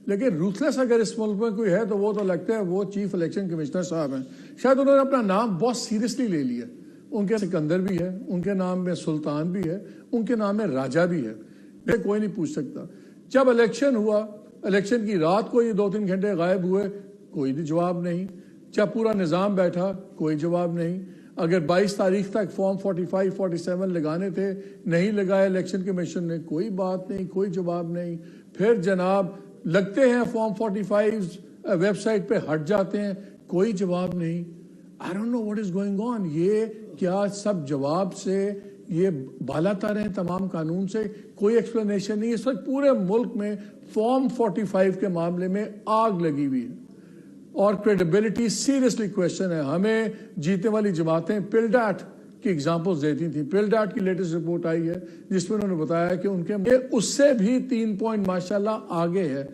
लेकिन रूथलेस अगर इस मुल्क में कोई है तो वो तो लगता है वो चीफ इलेक्शन कमिश्नर साहब हैं। शायद उन्होंने अपना नाम बहुत सीरियसली ले लिया। उनके सिकंदर भी है, उनके नाम में सुल्तान भी है, उनके नाम में राजा भी है। मैं कोई नहीं पूछ सकता। जब इलेक्शन हुआ, इलेक्शन की रात को ये 2-3 घंटे गायब हुए, कोई भी जवाब नहीं। जब पूरा निज़ाम बैठा, कोई जवाब नहीं। अगर 22 तारीख तक फॉर्म 45, 47 लगाने थे, नहीं लगाए इलेक्शन कमीशन ने, कोई बात नहीं, कोई जवाब नहीं। फिर जनाब लगते हैं फॉर्म 45 वेबसाइट पे हट जाते हैं, कोई जवाब नहीं। I don't know what is going on. ये क्या सब जवाब से ये बालातर हैं तमाम कानून से? कोई एक्सप्लेनेशन नहीं। इस वक्त पूरे मुल्क में फॉर्म 45 के मामले में आग लगी हुई है और क्रेडिबिलिटी सीरियसली क्वेश्चन है। हमें जीतने वाली जमातें पिलडाट की एग्जांपल्स देती थी। पिलडाट की लेटेस्ट रिपोर्ट आई है जिसमें उन्होंने बताया कि उनके उससे भी 3 पॉइंट माशाल्लाह आगे है।